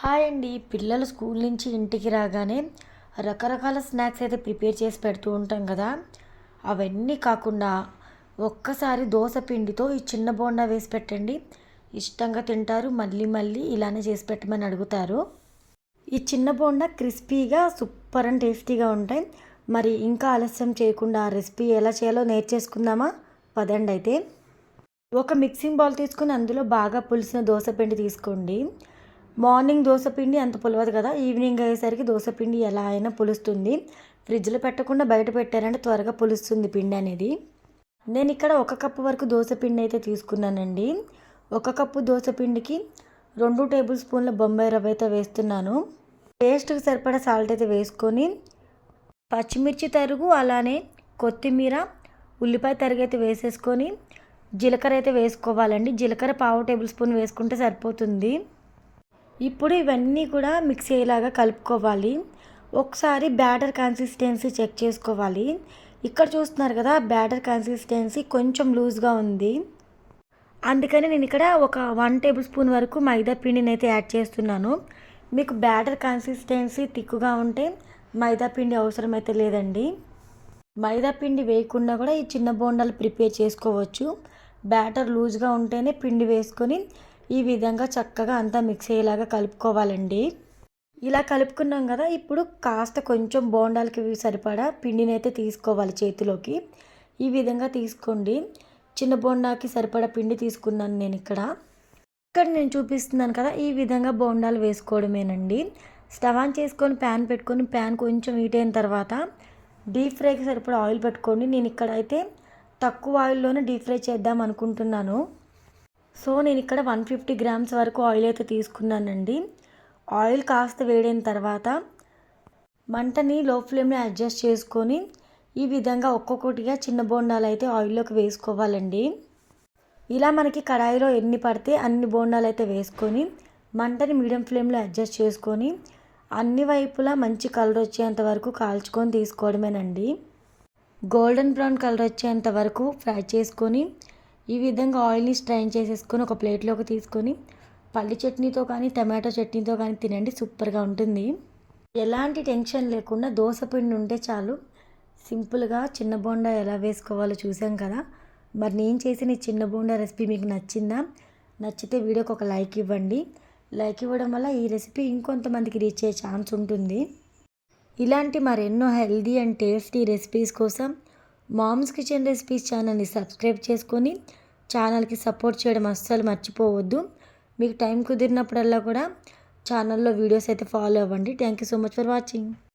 Hi అండి. పిల్లలు school నుంచి ఇంటికి రాగానే రకరకాల స్నాక్స్ అయితే ప్రిపేర్ చేసి పెడుతూ ఉంటాం కదా. అవన్నీ కాకుండా ఒక్కసారి దోస పిండితో ఈ చిన్న బోండా వేసి పెట్టండి. ఇష్టంగా తింటారు. మళ్ళీ మళ్ళీ ఇలానే చేసి పెట్టమని అడుగుతారు. ఈ చిన్న బోండా క్రిస్పీగా సూపర్ అండ్ టేస్టీగా ఉంటాయి. మరి ఇంకా ఆలస్యం చేయకుండా ఆ రెసిపీ ఎలా చేయాలో నేర్చేసుకుందామా? పదండి అయితే. ఒక మిక్సింగ్ బౌల్ తీసుకొని అందులో బాగా పులిసిన దోస పిండి తీసుకోండి. మార్నింగ్ దోస పిండి అంత పులవదు కదా, ఈవినింగ్ అయ్యేసరికి దోస పిండి ఎలా అయినా పులుస్తుంది. ఫ్రిడ్జ్లో పెట్టకుండా బయట పెట్టారంటే త్వరగా పులుస్తుంది పిండి అనేది. నేను ఇక్కడ 1 కప్పు వరకు దోస పిండి అయితే తీసుకున్నానండి. 1 కప్పు దోస పిండికి 2 టేబుల్ స్పూన్ల బొంబాయి రవ్వ అయితే వేస్తున్నాను. టేస్ట్కి సరిపడా సాల్ట్ అయితే వేసుకొని పచ్చిమిర్చి తరుగు, అలానే కొత్తిమీర, ఉల్లిపాయ తరుగు అయితే వేసేసుకొని జీలకర్ర అయితే వేసుకోవాలండి. జీలకర్ర 1/2 టేబుల్ స్పూన్ వేసుకుంటే సరిపోతుంది. ఇప్పుడు ఇవన్నీ కూడా మిక్స్ అయ్యేలాగా కలుపుకోవాలి. ఒకసారి బ్యాటర్ కన్సిస్టెన్సీ చెక్ చేసుకోవాలి. ఇక్కడ చూస్తున్నారు కదా, బ్యాటర్ కన్సిస్టెన్సీ కొంచెం లూజ్గా ఉంది. అందుకని నేను ఇక్కడ ఒక 1 టేబుల్ స్పూన్ వరకు మైదా పిండిని అయితే యాడ్ చేస్తున్నాను. మీకు బ్యాటర్ కన్సిస్టెన్సీ తిక్కుగా ఉంటే మైదా పిండి అవసరం అయితే లేదండి. మైదా పిండి వేయకుండా కూడా ఈ చిన్న బోండాలు ప్రిపేర్ చేసుకోవచ్చు. బ్యాటర్ లూజ్గా ఉంటేనే పిండి వేసుకొని ఈ విధంగా చక్కగా అంతా మిక్స్ అయ్యేలాగా కలుపుకోవాలండి. ఇలా కలుపుకున్నాం కదా, ఇప్పుడు కాస్త కొంచెం బోండాలకి సరిపడా పిండిని అయితే తీసుకోవాలి చేతిలోకి. ఈ విధంగా తీసుకోండి. చిన్న బోండాకి సరిపడా పిండి తీసుకున్నాను నేను ఇక్కడ. నేను చూపిస్తున్నాను కదా, ఈ విధంగా బోండాలు వేసుకోవడమేనండి. స్టవ్ ఆన్ చేసుకొని ప్యాన్ పెట్టుకొని ప్యాన్ కొంచెం హీట్ అయిన తర్వాత డీప్ ఫ్రైకి సరిపడా ఆయిల్ పెట్టుకోండి. నేను ఇక్కడ అయితే తక్కువ ఆయిల్లోనే డీప్ ఫ్రై చేద్దాం అనుకుంటున్నాను. సో నేను ఇక్కడ 150 గ్రామ్స్ వరకు ఆయిల్ అయితే తీసుకున్నానండి. ఆయిల్ కాస్త వేడైన తర్వాత మంటని లో ఫ్లేమ్లో అడ్జస్ట్ చేసుకొని ఈ విధంగా ఒక్కొక్కటిగా చిన్న బోండాలు అయితే ఆయిల్లోకి వేసుకోవాలండి. ఇలా మనకి కడాయిలో ఎన్ని పడితే అన్ని బోండాలు అయితే వేసుకొని మంటని మీడియం ఫ్లేమ్లో అడ్జస్ట్ చేసుకొని అన్ని వైపులా మంచి కలర్ వచ్చేంత వరకు కాల్చుకొని తీసుకోవడమేనండి. గోల్డెన్ బ్రౌన్ కలర్ వచ్చేంత వరకు ఫ్రై చేసుకొని ఈ విధంగా ఆయిల్ని స్ట్రైన్ చేసేసుకొని ఒక ప్లేట్లోకి తీసుకొని పల్లి చట్నీతో కానీ టమాటో చట్నీతో కానీ తినండి, సూపర్గా ఉంటుంది. ఎలాంటి టెన్షన్ లేకుండా దోస పిండి ఉంటే చాలు. సింపుల్గా చిన్న బోండా ఎలా వేసుకోవాలో చూసాం కదా. మరి నేను చేసిన ఈ చిన్న బోండా రెసిపీ మీకు నచ్చిందా? నచ్చితే వీడియోకి ఒక లైక్ ఇవ్వండి. లైక్ ఇవ్వడం వల్ల ఈ రెసిపీ ఇంకొంతమందికి రీచ్ అయ్యే ఛాన్స్ ఉంటుంది. ఇలాంటి మరెన్నో హెల్దీ అండ్ టేస్టీ రెసిపీస్ కోసం మామ్స్ కిచెన్ రెసిపీస్ ఛానల్ని సబ్స్క్రైబ్ చేసుకొని ఛానల్కి సపోర్ట్ చేయడం అస్సలు మర్చిపోవద్దు. మీకు టైం కుదిరినప్పుడల్లా కూడా ఛానల్లో వీడియోస్ అయితే ఫాలో అవ్వండి. Thank you so much for watching.